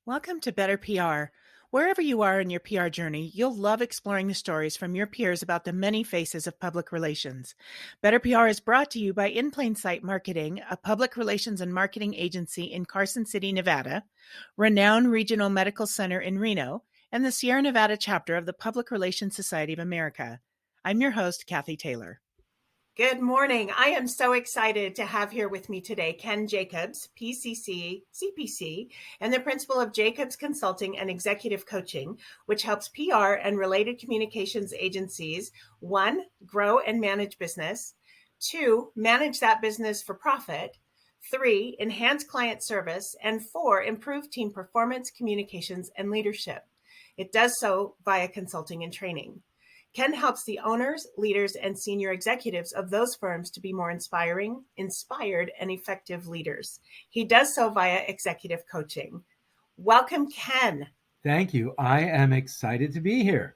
Welcome to Better PR. Wherever you are in your PR journey, you'll love exploring the stories from your peers about the many faces of public relations. Better PR is brought to you by In Plain Sight Marketing, a public relations and marketing agency in Carson City, Nevada, Renown Regional Medical Center in Reno, and the Sierra Nevada chapter of the Public Relations Society of America. I'm your host, Kathy Taylor. Good morning. I am so excited to have here with me today Ken Jacobs, PCC, CPC, and the principal of Jacobs Consulting and Executive Coaching, which helps PR and related communications agencies, 1, grow and manage business, 2, manage that business for profit, 3, enhance client service, and 4, improve team performance, communications, and leadership. It does so via consulting and training. Ken helps the owners, leaders, and senior executives of those firms to be more inspired, and effective leaders. He does so via executive coaching. Welcome, Ken. Thank you. I am excited to be here.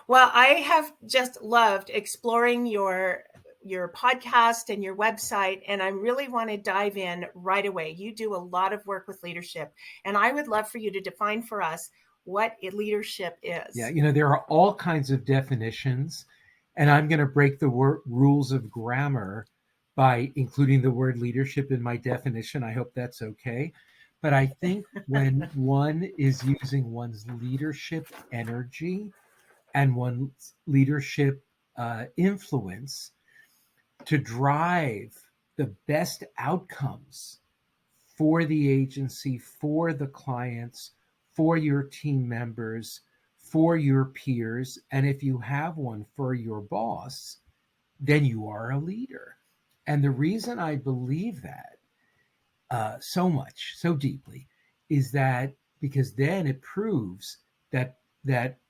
Well, I have just loved exploring your podcast and your website, and I really want to dive in right away. You do a lot of work with leadership, and I would love for you to define for us what leadership is. Yeah, there are all kinds of definitions, and I'm going to break the rules of grammar by including the word leadership in my definition. I hope that's okay. But I think when one is using one's leadership energy and one's leadership influence to drive the best outcomes for the agency, for the clients, for your team members, for your peers, and if you have one, for your boss, then you are a leader. And the reason I believe that so much, so deeply, is that because then it proves that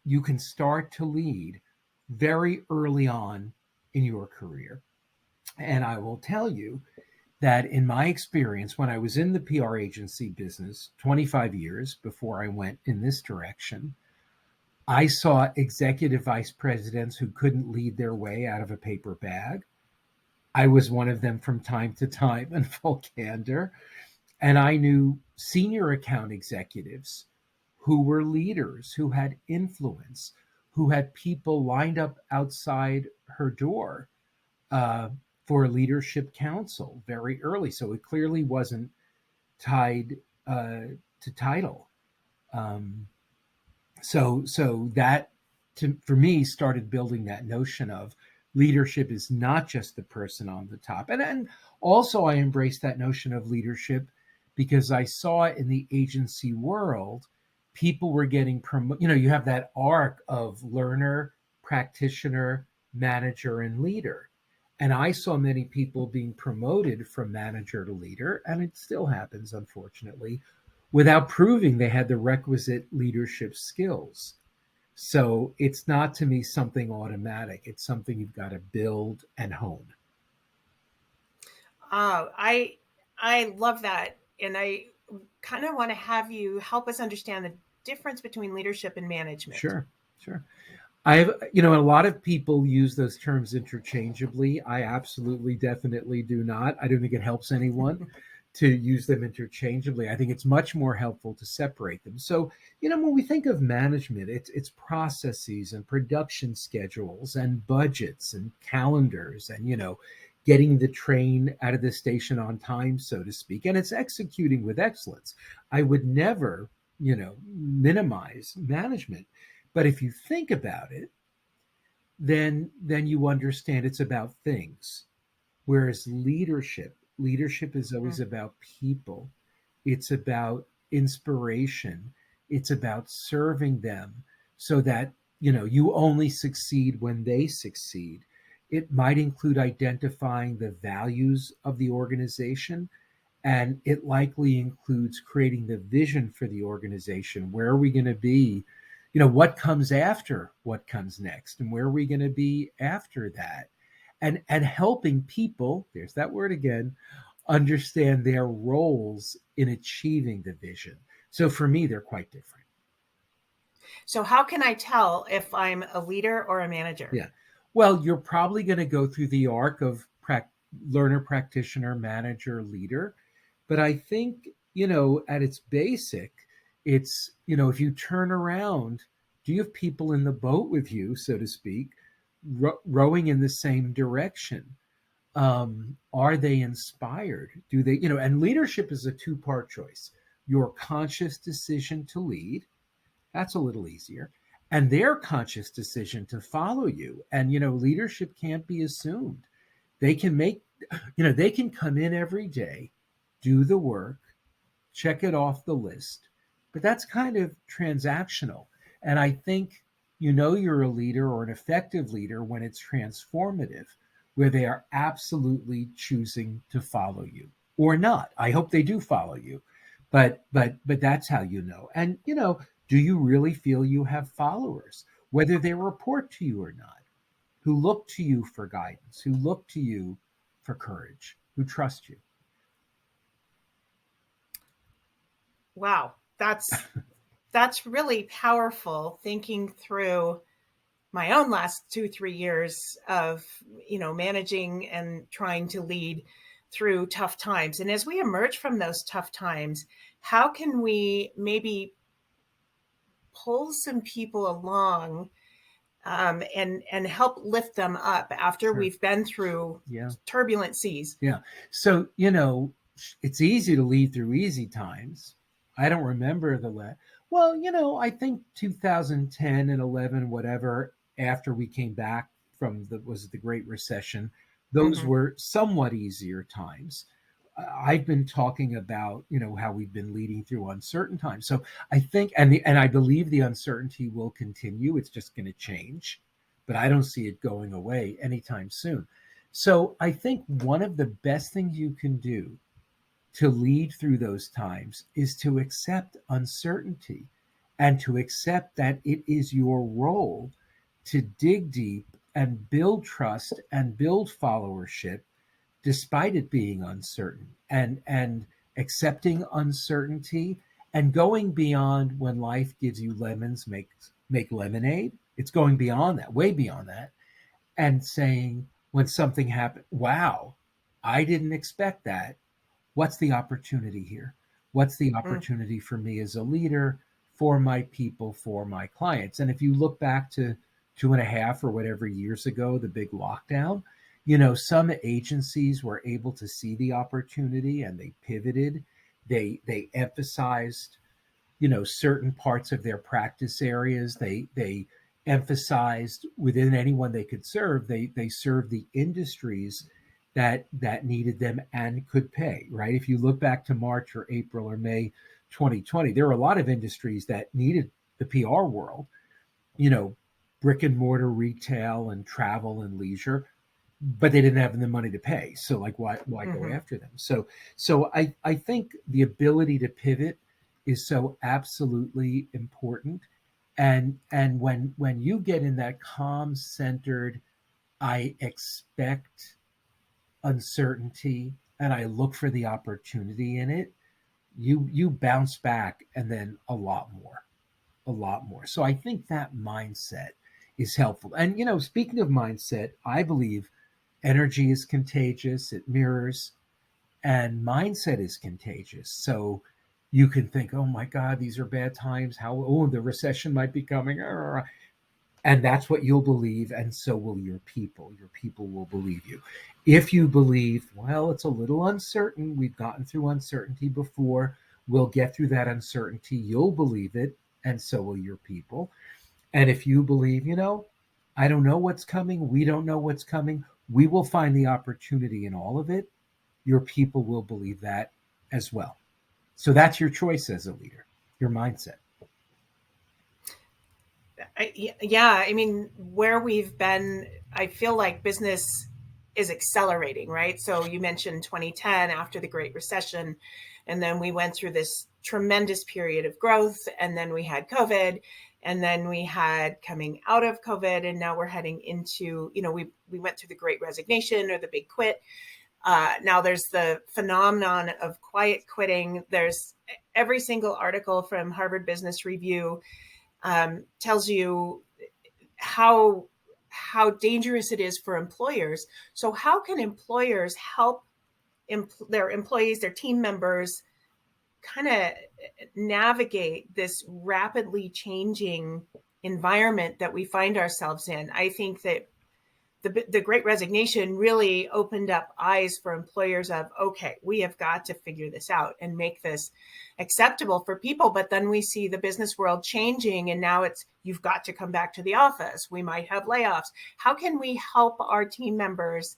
you can start to lead very early on in your career. And I will tell you that in my experience, when I was in the PR agency business 25 years before I went in this direction, I saw executive vice presidents who couldn't lead their way out of a paper bag. I was one of them from time to time, in full candor. And I knew senior account executives who were leaders, who had influence, who had people lined up outside her door for leadership council very early. So it clearly wasn't tied to title. So that, for me, started building that notion of leadership is not just the person on the top. And also I embraced that notion of leadership because I saw in the agency world, people were getting promoted. You have that arc of learner, practitioner, manager, and leader. And I saw many people being promoted from manager to leader, and it still happens, unfortunately, without proving they had the requisite leadership skills. So it's not, to me, something automatic. It's something you've got to build and hone. I love that. And I kind of want to have you help us understand the difference between leadership and management. Sure. A lot of people use those terms interchangeably. I absolutely, definitely do not. I don't think it helps anyone to use them interchangeably. I think it's much more helpful to separate them. So, when we think of management, it's processes and production schedules and budgets and calendars and, getting the train out of the station on time, so to speak. And it's executing with excellence. I would never, minimize management. But if you think about it, then you understand it's about things. Whereas leadership is always about people. It's about inspiration. It's about serving them so that, you only succeed when they succeed. It might include identifying the values of the organization, and it likely includes creating the vision for the organization. Where are we going to be? What comes after what comes next, and where are we going to be after that? And helping people, there's that word again, understand their roles in achieving the vision. So for me, they're quite different. So how can I tell if I'm a leader or a manager? Yeah. Well, you're probably going to go through the arc of learner, practitioner, manager, leader. But I think at its basic, it's, if you turn around, do you have people in the boat with you, so to speak, rowing in the same direction? Are they inspired? Do they, and leadership is a two-part choice. Your conscious decision to lead, that's a little easier, and their conscious decision to follow you. And, leadership can't be assumed. They can they can come in every day, do the work, check it off the list, but that's kind of transactional. And I think you're a leader or an effective leader when it's transformative, where they are absolutely choosing to follow you or not. I hope they do follow you, but that's how you know. And do you really feel you have followers, whether they report to you or not, who look to you for guidance, who look to you for courage, who trust you? Wow, that's really powerful, thinking through my own last 2-3 years of managing and trying to lead through tough times. And as we emerge from those tough times, how can we maybe pull some people along, and help lift them up after Sure. we've been through Yeah. turbulent seas? Yeah. So, it's easy to lead through easy times. I don't remember well, I think 2010 and 11, whatever, after we came back from was it the Great Recession, those Mm-hmm. were somewhat easier times. I've been talking about, how we've been leading through uncertain times. So I think, and I believe the uncertainty will continue. It's just going to change, but I don't see it going away anytime soon. So I think one of the best things you can do to lead through those times is to accept uncertainty and to accept that it is your role to dig deep and build trust and build followership despite it being uncertain, and accepting uncertainty and going beyond. When life gives you lemons, make lemonade. It's going beyond that, way beyond that, and saying, when something happened, wow, I didn't expect that. What's the opportunity here? What's the Mm. opportunity for me as a leader, for my people, for my clients? And if you look back to 2.5 or whatever years ago, the big lockdown, some agencies were able to see the opportunity and they pivoted. They emphasized, certain parts of their practice areas. They emphasized within anyone they could serve. They served the industries that needed them and could pay. Right. If you look back to March or April or May 2020, there were a lot of industries that needed the PR world. You know, brick and mortar retail and travel and leisure, but they didn't have the money to pay. So like, why go Mm-hmm. after them? So I think the ability to pivot is so absolutely important. And when you get in that calm, centered, I expect uncertainty and I look for the opportunity in it, you bounce back, and then a lot more. So I think that mindset is helpful. And speaking of mindset, I believe energy is contagious, it mirrors, and mindset is contagious. So you can think, oh my God, these are bad times. The recession might be coming. And that's what you'll believe, and so will your people. Your people will believe you. If you believe, well, it's a little uncertain, we've gotten through uncertainty before, we'll get through that uncertainty, you'll believe it, and so will your people. And if you believe, I don't know what's coming, we don't know what's coming, we will find the opportunity in all of it, your people will believe that as well. So that's your choice as a leader, your mindset. Yeah, I mean, where we've been, I feel like business is accelerating, right? So you mentioned 2010 after the Great Recession, and then we went through this tremendous period of growth, and then we had COVID, and then we had coming out of COVID, and now we're heading into, we went through the Great Resignation or the Big Quit. Now there's the phenomenon of quiet quitting. There's every single article from Harvard Business Review tells you how dangerous it is for employers. So how can employers help their employees, their team members, kind of navigate this rapidly changing environment that we find ourselves in. I think that the Great Resignation really opened up eyes for employers of, okay, we have got to figure this out and make this acceptable for people. But then we see the business world changing, and now it's, you've got to come back to the office. We might have layoffs. How can we help our team members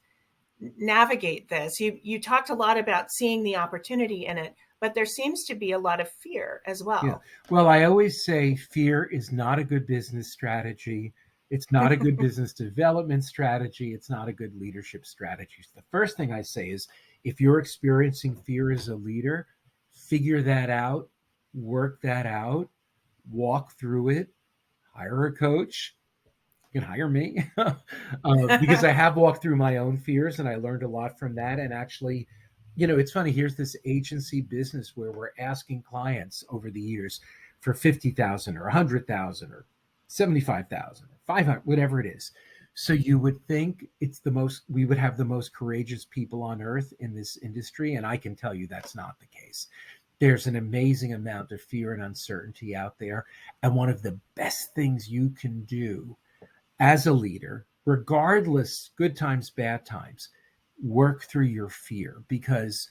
navigate this? You talked a lot about seeing the opportunity in it, but there seems to be a lot of fear as well. Yeah. Well, I always say fear is not a good business strategy. It's not a good business development strategy. It's not a good leadership strategy. So the first thing I say is, if you're experiencing fear as a leader, figure that out, work that out, walk through it, hire a coach. You can hire me because I have walked through my own fears and I learned a lot from that. And actually, it's funny. Here's this agency business where we're asking clients over the years for 50,000 or 100,000 or 75,000 or 500, whatever it is. So you would think we would have the most courageous people on earth in this industry. And I can tell you that's not the case. There's an amazing amount of fear and uncertainty out there. And one of the best things you can do as a leader, regardless, good times, bad times, work through your fear, because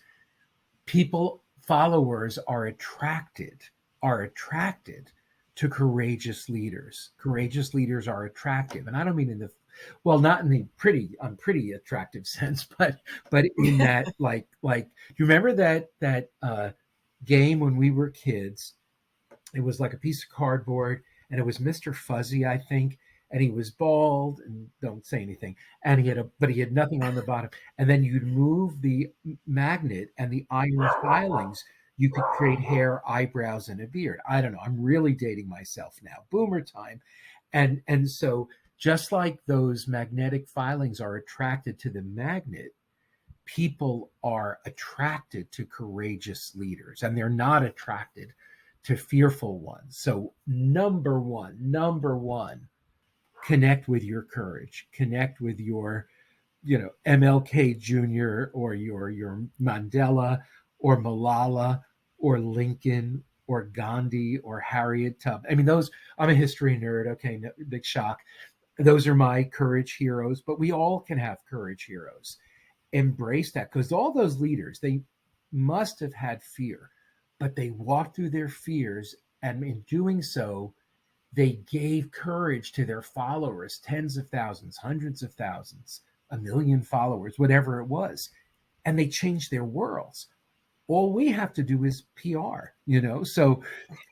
followers are attracted to courageous leaders. Courageous leaders are attractive. And I don't mean not in the pretty attractive sense, but in that, like, do you remember that game when we were kids? It was like a piece of cardboard and it was Mr. Fuzzy, I think. And he was bald, and don't say anything. And he had nothing on the bottom. And then you'd move the magnet and the iron filings. You could create hair, eyebrows, and a beard. I don't know. I'm really dating myself now. Boomer time. And so just like those magnetic filings are attracted to the magnet, people are attracted to courageous leaders, and they're not attracted to fearful ones. So number one, connect with your courage, connect with your, MLK Jr. or your Mandela or Malala or Lincoln or Gandhi or Harriet Tubman. I mean, I'm a history nerd. Okay, no, big shock. Those are my courage heroes, but we all can have courage heroes. Embrace that, because all those leaders, they must have had fear, but they walked through their fears, and in doing so, they gave courage to their followers, tens of thousands, hundreds of thousands, 1 million followers, whatever it was. And they changed their worlds. All we have to do is PR, So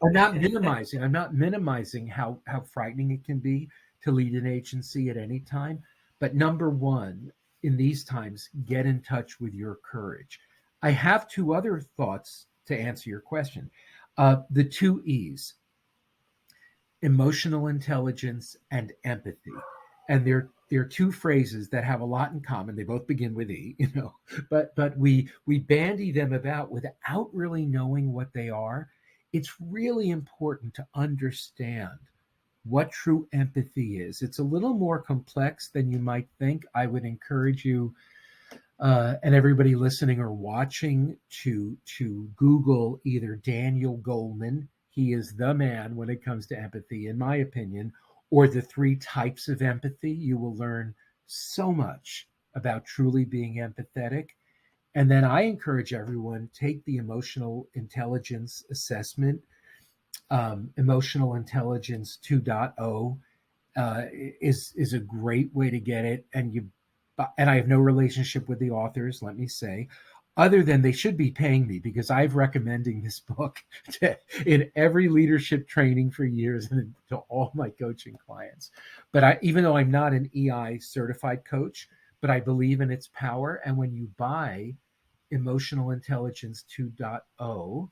I'm not minimizing how frightening it can be to lead an agency at any time. But number one, in these times, get in touch with your courage. I have 2 other thoughts to answer your question. The 2 E's. Emotional intelligence and empathy. And they're 2 phrases that have a lot in common. They both begin with E, but we bandy them about without really knowing what they are. It's really important to understand what true empathy is. It's a little more complex than you might think. I would encourage you and everybody listening or watching to Google either Daniel Goleman. He is the man when it comes to empathy, in my opinion, or the 3 types of empathy. You will learn so much about truly being empathetic. And then I encourage everyone, take the emotional intelligence assessment. Emotional Intelligence 2.0 is a great way to get it. And I have no relationship with the authors, let me say, other than they should be paying me, because I've recommending this book in every leadership training for years and to all my coaching clients. But even though I'm not an EI certified coach, but I believe in its power. And when you buy Emotional Intelligence 2.0,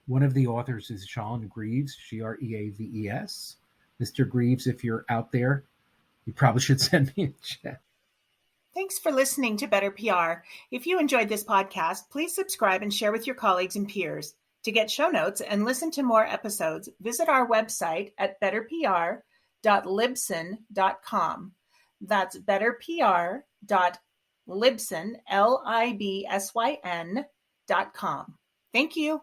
one of the authors is Sean Greaves, Greaves. Mr. Greaves, if you're out there, you probably should send me a check. Thanks for listening to Better PR. If you enjoyed this podcast, please subscribe and share with your colleagues and peers. To get show notes and listen to more episodes, visit our website at betterpr.libsyn.com. That's betterpr.libsyn.com. Thank you.